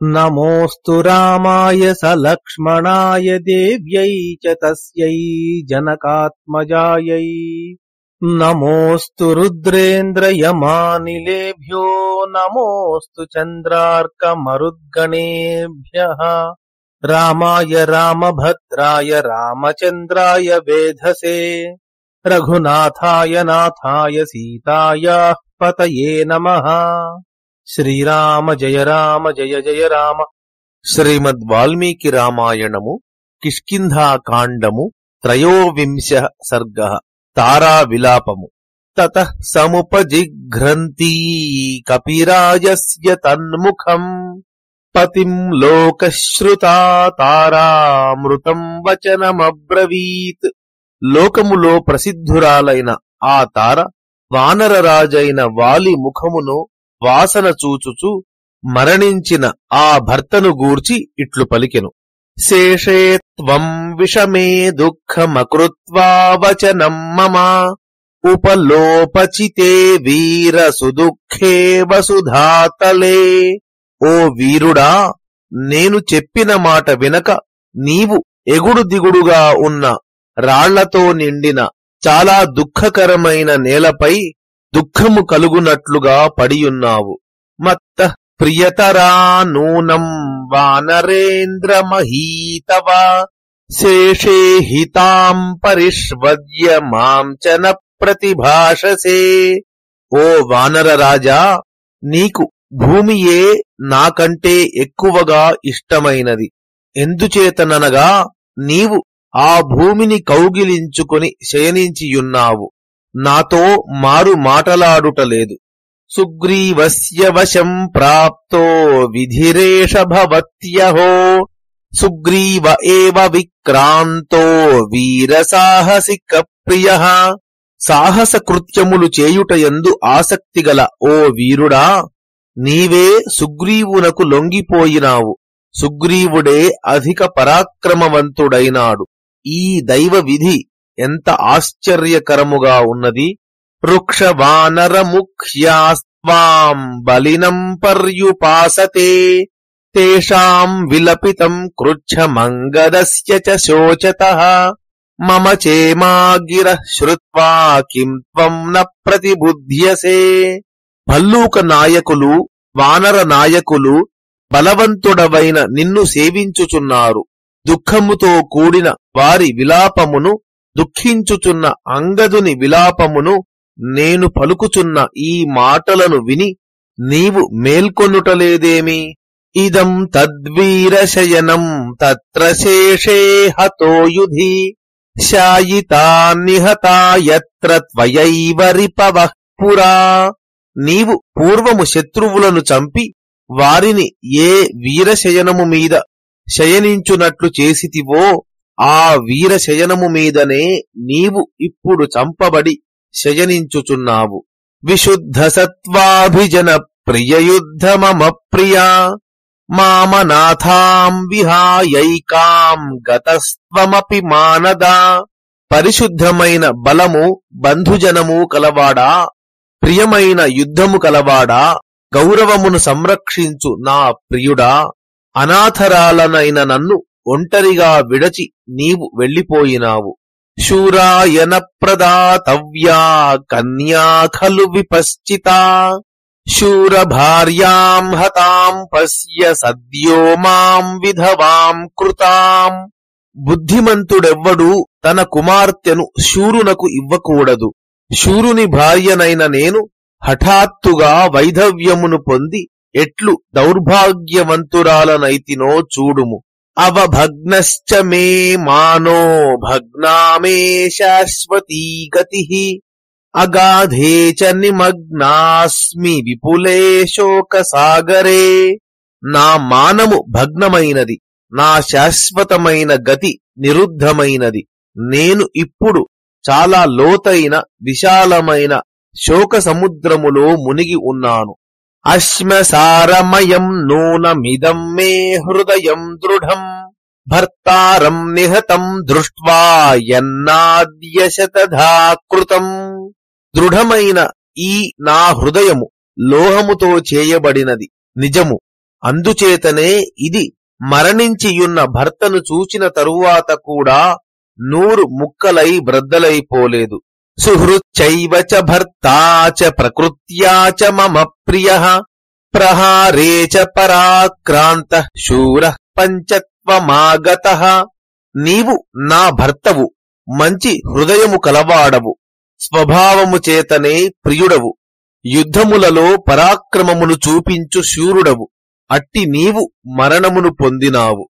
నమోऽस्तु రామాయ సలక్ష్మణాయ దేవ్యై చ తస్యై జనకాత్మజాయై నమోऽस्तु రుద్రేంద్రయమానిలేభ్యో నమోऽस्तु చంద్రార్కమరుద్గణేభ్యః రామాయ రామభద్రాయ రామచంద్రాయ వేధసే రఘునాథాయ నాథాయ సీతాయాః పతయే నమః. శ్రీరామ జయ రామ జయ జయ రామ. శ్రీమద్ వాల్మీకి రామాయణము కిష్కింధాకాండము త్రయోవింశ సర్గః. తారా విలాపము. తతః సముపజిఘ్రంతి కపిరాజస్య తన్ముఖం పతిం లోకశ్రుతా తారామృతం వచనమబ్రవీత్. లోకములో ప్రసిద్ధురాలైన ఆ తార వానరరాజైన వాలి ముఖమును వాసన చూచుచు మరణించిన ఆ భర్తను గూర్చి ఇట్లు పలికెను. శేషే త్వం విషమే దుఃఖమకృత్వా వచనం మమ ఉపలోపచితే వీర సుదుఃఖే వసుధాతలే. ఓ వీరుడా, నేను చెప్పిన మాట వినక నీవు ఎగుడు దిగుడుగా ఉన్న రాళ్లతో నిండిన చాలా దుఃఖకరమైన నేలపై దుఃఖము కలుగునట్లుగా పడియున్నావు. మత్తః ప్రియతరా నూనం వానరేంద్ర మహీతవ శేషే హితాం పరిష్వద్య మాం చ న ప్రతిభాషసే. ఓ వానరరాజా, నీకు భూమియే నాకంటే ఎక్కువగా ఇష్టమైనది. ఎందుచేతననగా నీవు ఆ భూమిని కౌగిలించుకొని శయనించియున్నావు. నాతో మారు మాటలాడుటలేదు. సుగ్రీవస్య వశం ప్రాప్తో విధిరేష భవత్యహో సుగ్రీవ ఏవ విక్రాంతో వీరసాహసిక ప్రియః. సాహస కృత్యములు చేయుటయందు ఆసక్తిగల ఓ వీరుడా, నీవే సుగ్రీవునకు లొంగిపోయినావు. సుగ్రీవుడే అధిక పరాక్రమవంతుడైనాడు. ఈ దైవ విధి ఎంత ఆశ్చర్యకరముగా ఉన్నది. వృక్షవానర ముఖ్యాస్త్వాం బలినం పర్యుపాసతే తేషాం విలపితం కృచ్ఛమంగదస్య చ శోచతః మమ చేమాగిరః శ్రుత్వా కిం త్వం న ప్రతిబుధ్యసే. భల్లూక నాయకులు, వానర నాయకులు బలవంతుడవైన నిన్ను సేవించుచున్నారు. దుఃఖముతో కూడిన వారి విలాపమును, దుఃఖించుచున్న అంగదుని విలాపమును నేను పలుకుచున్న ఈ మాటలను విని నీవు మేల్కొనుటలేదేమి? ఇదం తద్వీరశయనం తత్ర శేషే హతో యుధి శాయితా నిహతా యత్ర త్వయైవ రిపవః పురా. నీవు పూర్వము శత్రువులను చంపి వారిని ఏ వీరశయనము మీద శయనించునట్లు చేసితివో ఆ వీరశయనము మీదనే నీవు ఇప్పుడు చంపబడి శయనించుచున్నావు. విశుద్ధ సత్వాభిజన ప్రియయుద్ధమమ ప్రియా మామనాథాం విహాయైకాం గతస్త్వమపి మానదా. పరిశుద్ధమైన బలము, బంధుజనము కలవాడా, ప్రియమైన యుద్ధము కలవాడా, గౌరవమును సంరక్షించు నా ప్రియుడా, అనాథరాలనైన నన్ను ఒంటరిగా విడచి నీవు వెళ్ళిపోయినావు. శూరాయన ప్రదాతవ్యా కన్యా ఖలు విపశ్చితా శూరభార్యాం హతాం పశ్య సద్యో మాం విధవాం కృతాం. బుద్ధిమంతుడెవ్వడూ తన కుమార్తెను శూరునకు ఇవ్వకూడదు. శూరుని భార్యనైన నేను హఠాత్తుగా వైధవ్యమును పొంది ఎట్లు దౌర్భాగ్యవంతురాలనైతినో చూడుము. అవభగ్నశ్చ మే మానో భగ్నా మే శాశ్వతీ గతిః అగాధే చ నిమగ్నాస్మి విపులే శోకసాగరే. నా మానము భగ్నమైనది, నా శాశ్వతమైన గతి నిరుద్ధమైనది. నేను ఇప్పుడు చాలా లోతైన విశాలమైన శోక సముద్రములో మునిగి ఉన్నాను. అశ్మసారమయం నూనమిదం మే హృదయం దృఢం భర్తారం నిహతం దృష్ట్వా యన్నాద్య శతధా కృతం. దృఢమైన ఈ నా హృదయము లోహముతో చేయబడినది నిజము. అందుచేతనే ఇది మరణించియున్న భర్తను చూచిన తరువాత కూడా 100 ముక్కలై బ్రద్దలైపోలేదు. సుహృచ్చైవ చ భర్తా చ ప్రకృత్యా చ మమ ప్రియః ప్రహారే చ పరాక్రాంతః శూరః పంచత్వమాగతః. నీవు నా భర్తవు, మంచి హృదయము కలవాడవు, స్వభావము చేతనే ప్రియుడవు, యుద్ధములలో పరాక్రమమును చూపించు శూరుడవు. అట్టి నీవు మరణమును పొందినావు.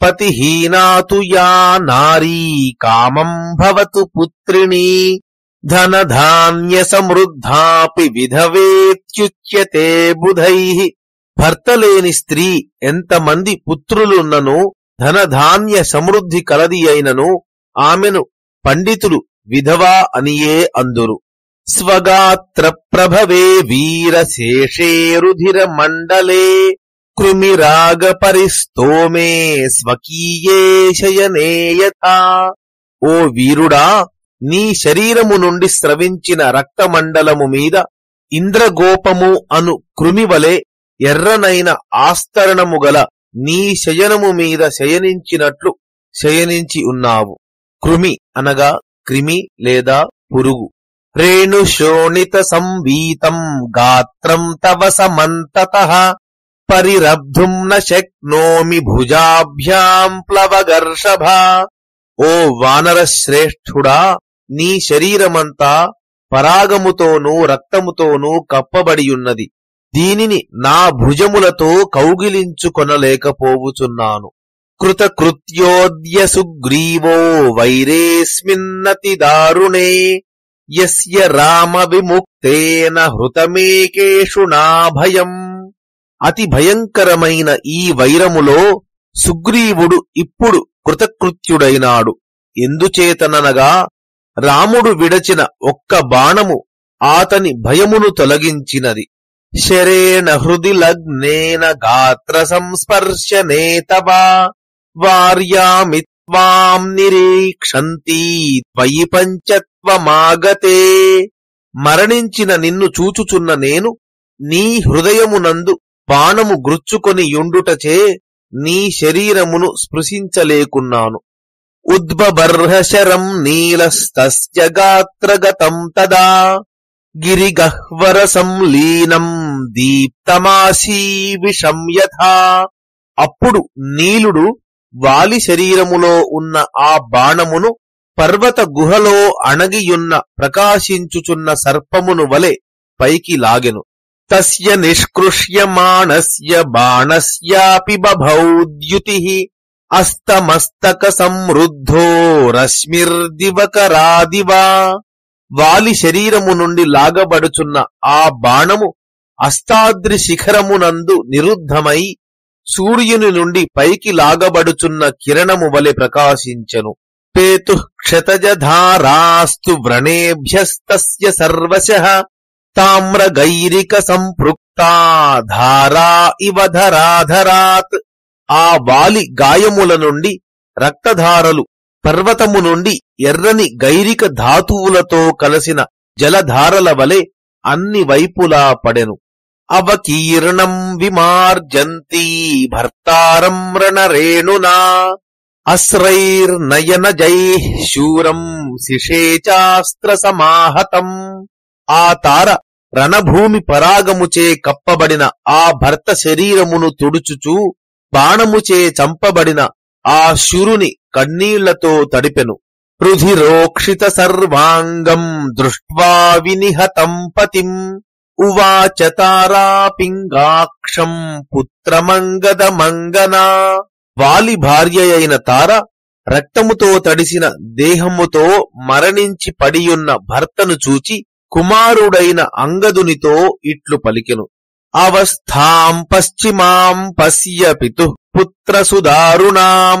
పతిహీనాతు యా నారీ కామం భవతు పుత్రిణీ ధనధాన్య సమృద్ధాపి విధవేత్యుచ్యతే బుధైః. భర్తలేని స్త్రీ ఎంతమంది పుత్రులున్నను ధనధాన్య సమృద్ధి కలది అయినను ఆమెను పండితులు విధవా అనియే అందురు. స్వగాత్ర ప్రభవే వీరశేషే రుధిర మండలే కృమిరాగ పరిస్తోమే స్వకీయే శయనే యథా. ఓ వీరుడా, నీ శరీరము నుండి స్రవించిన రక్తమండలము మీద ఇంద్రగోపము అను కృమివలె ఎర్రనైన ఆస్తరణము గల నీ శయనము మీద శయనించినట్లు శయనించి ఉన్నావు. కృమి అనగా క్రిమి లేదా పురుగు. రేణు శోణిత సంవీతం గాత్రం తవ సమంతతః పరిరబ్ధుం న శక్నోమి భుజాభ్యాం ప్లవగర్షభా. ఓ వానర శ్రేష్ఠుడా, నీ శరీరమంతా పరాగముతోనూ రక్తముతోనూ కప్పబడియున్నది. దీనిని నా భుజములతో కౌగిలించుకొనలేకపోవుచున్నాను. కృతకృత్యోద్య సుగ్రీవో వైరేస్మిన్నతి దారుణే యస్య రామ విముక్తేన హృతమేకేషుణా భయం. అతి భయంకరమైన ఈ వైరములో సుగ్రీవుడు ఇప్పుడు కృతకృత్యుడైనాడు. ఎందుచేతననగా రాముడు విడచిన ఒక్క బాణము ఆతని భయమును తొలగించినది. శరేణ హృది లగ్నేన గాత్ర సంస్పర్శనే తవా వార్యామిత్వాం నిరీక్షంతి త్వయి పంచత్వమాగతే. మరణించిన నిన్ను చూచుచున్న నేను నీ హృదయమునందు బాణము గ్రుచ్చుకొని యుండుటచే నీ శరీరమును స్పృశించలేకున్నాను. ఉద్బబర్హశరం నీలస్తస్య గాత్రగతం తదా గిరిగహ్వర సంలీనం దీప్తమాసీ విషం యథా. అప్పుడు నీలుడు వాలి శరీరములో ఉన్న ఆ బాణమును పర్వత గుహలో అణగియున్న ప్రకాశించుచున్న సర్పమును వలె పైకి లాగెను. తస్య నిష్కృష్యమాణస్య బాణస్యాపి బభౌద్యుతిః అస్తమస్తక సంరుద్ధో రశ్మిర్దివకరాదివా. వాలి శరీరము నుండి లాగబడుచున్న ఆ బాణము అస్తాద్రి శిఖరమునందు నిరుద్ధమై సూర్యుని నుండి పైకి లాగబడుచున్న కిరణము వలె ప్రకాశించెను. పేతుః క్షతజధారాస్తు వ్రణేభ్యస్తస్య సర్వశః తామ్రగైరిక సంపృక్తా ధారా ఇవ ధరాధరాత్. ఆ వాలి గాయముల నుండి రక్తధారలు పర్వతము నుండి ఎర్రని గైరిక ధాతువులతో కలసిన జలధారల వలె అన్ని వైపులా పడెను. అవకీర్ణం విమార్జంతి భర్తారం రణరేణునా అస్రైర్నయనజైః శూరం శిషేచాస్త్ర సమాహతం. ఆ తార రణభూమి పరాగముచే కప్పబడిన ఆ భర్త శరీరమును తుడుచుచూ బాణముచే చంపబడిన ఆ శూరుని కన్నీళ్లతో తడిపెను. రుధిరోక్షిత సర్వాంగం దృష్ట్వా వినిహతం పతిం ఉవాచ తారా పింగాక్షం పుత్రమంగదమంగనా. వాలి భార్య అయిన తార రక్తముతో తడిసిన దేహముతో మరణించి పడియున్న భర్తను చూచి కుమారుడైన అంగదునితో ఇట్లు పలికెను. అవస్థాం పశ్చిమాం పశ్య పితుః పుత్రసుదారుణాం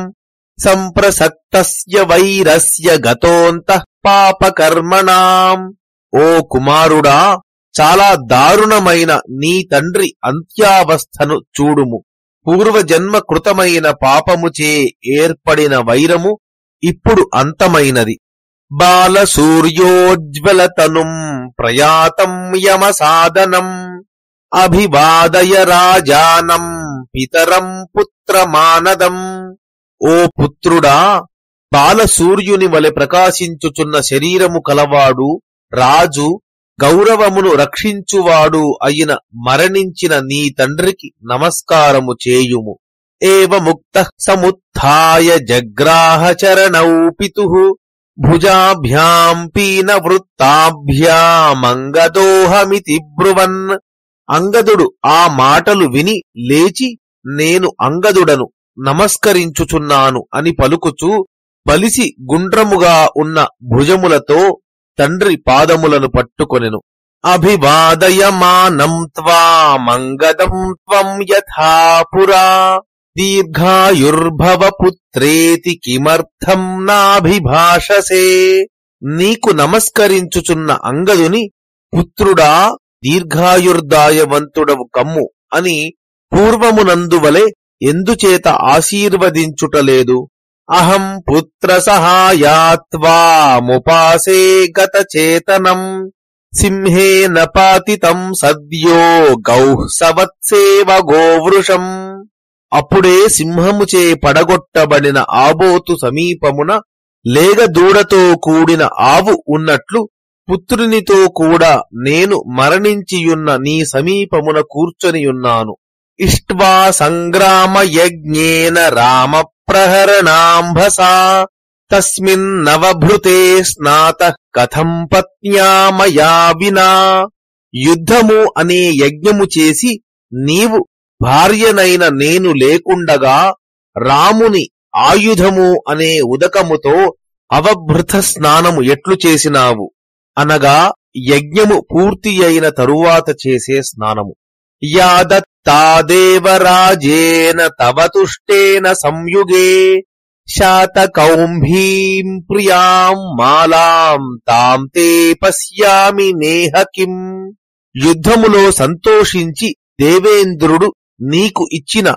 సంప్రసక్తస్య వైరస్య గతోంతః పాపకర్మణాం. ఓ కుమారుడా, చాలా దారుణమైన నీ తండ్రి అంత్యావస్థను చూడుము. పూర్వజన్మ కృతమైన పాపముచే ఏర్పడిన వైరము ఇప్పుడు అంతమైనది. బాలసూర్యోజ్వలతనుం ప్రయాతం యమసాదనం అభివాదయ రాజానం పితరం పుత్రమానదం. ఓ పుత్రుడా, బాలసూర్యుని వలె ప్రకాశించుచున్న శరీరము కలవాడు, రాజు, గౌరవమును రక్షించువాడు అయిన మరణించిన నీ తండ్రికి నమస్కారము చేయుము. ఏవముక్తః సముత్థాయ జగ్రాహ చరణౌ పితుః భుజాభ్యాం పీనవృత్తాభ్యామంగదోహమితి బ్రువన్. అంగదుడు ఆ మాటలు విని లేచి, నేను అంగదుడను, నమస్కరించుచున్నాను అని పలుకుచూ బలిసి గుండ్రముగా ఉన్న భుజములతో తండ్రి పాదములను పట్టుకొనెను. అభివాదయమానం త్వామంగదం త్వం యథా పురా దీర్ఘాయుర్భవ పుత్రేతి కిమర్థం నాభిభాషసే. నీకు నమస్కరించుచున్న అంగదుని, పుత్రుడా, దీర్ఘాయుర్దాయవంతుడవు కమ్ము అని పూర్వమునందువలె ఎందుచేత ఆశీర్వదించుటలేదు? అహం పుత్ర సహాయాత్వాముపాసే గత చేతనం సింహేన పాతితం సద్యో గౌః సవత్సేవ గోవృషం. అప్పుడే సింహముచే పడగొట్టబడిన ఆబోతు సమీపమున లేగదూడతో కూడిన ఆవు ఉన్నట్లు పుత్రునితో కూడా నేను మరణించియున్న నీ సమీపమున కూర్చొనియున్నాను. ఇష్ట్వా సంగ్రామ యజ్ఞేన రామ ప్రహరణాంభసా తస్మిన్నవభృతే స్నాతః కథం పత్న్యా మయా వినా. యుద్ధము అనే యజ్ఞము చేసి నీవు భార్యనైన నేను లేకుండగా రాముని ఆయుధము అనే ఉదకముతో అవభృత స్నానము ఎట్లు చేసినావు? అనగా యజ్ఞము పూర్తి అయిన తరువాత చేసే స్నానము. యాదత్తా దేవరాజేన తవ తుష్టేన సంయుగే శాతకౌంభీం ప్రియాం మాలాం తాం తే పశ్యామి నేహ కిం. యుద్ధములో సంతోషించి దేవేంద్రుడు నీకు ఇచ్చిన,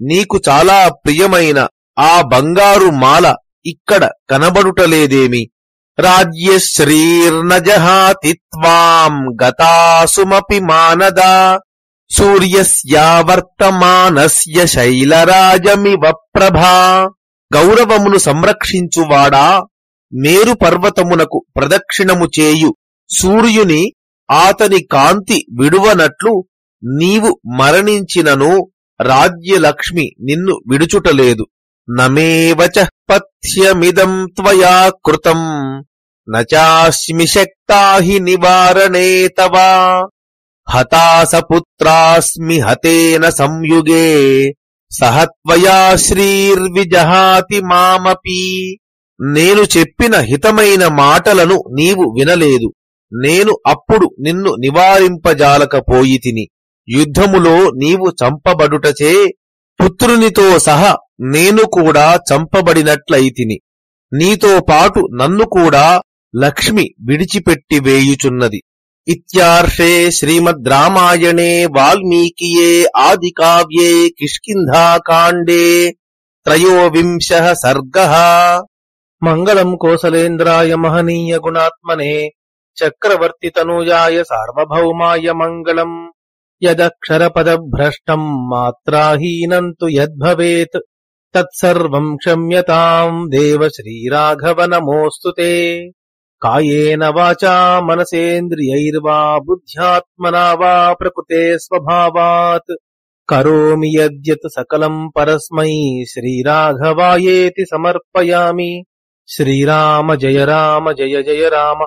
నీకు చాలా ప్రియమైన ఆ బంగారు మాల ఇక్కడ కనబడుటలేదేమి? రాజ్యశ్రీర్న జహాతి త్వాం గతాసుమపి మానదా సూర్యస్యావర్తమానస్య శైలరాజమివ ప్రభా. గౌరవమును సంరక్షించువాడా, మేరు పర్వతమునకు ప్రదక్షిణము చేయు సూర్యుని ఆతని కాంతి విడువనట్లు నీవు మరణించినను రాజ్యలక్ష్మి నిన్ను విడుచుటలేదు. నమేవచః పథ్యమిదం త్వయా కృతం నచాస్మి శక్తా హి నివారణే తవ హతాస పుత్రాస్మి హతేన సంయుగే సహత్వయా శ్రీర్విజహాతి మామపి. నేను చెప్పిన హితమైన మాటలను నీవు వినలేదు. నేను అప్పుడు నిన్ను నివారింపజాలకపోయితిని. యుద్ధములో నీవు చంపబడుటచే పుత్రునితో సహా నేను కూడా చంపబడినట్లయితిని. నీతో పాటు నన్ను కూడా లక్ష్మి విడిచిపెట్టి వేయుచున్నది. ఇత్యార్షే శ్రీమద్ రామాయణే వాల్మీకియే ఆదికావ్యే కిష్కింధాకాండే 13వ సర్గః. మంగళం కోసలేంద్రాయ మహనీయ గుణాత్మనే చక్రవర్తి తనూజాయ సార్వభౌమాయ మంగళం. యదక్షరపదభ్రష్టం మాత్రాహీనం తు యద్భవేత్ తత్సర్వం క్షమ్యతాం దేవ శ్రీరాఘవ నమోऽस्तुते. కాయేన వాచా మనసేంద్రియైర్వా బుద్ధ్యాత్మనా వా ప్రకృతే స్వభావాత్ కరోమి యద్యత్ సకలం పరస్మై శ్రీరాఘవాయేతి సమర్పయామి. శ్రీరామ జయ రామ జయ జయ రామ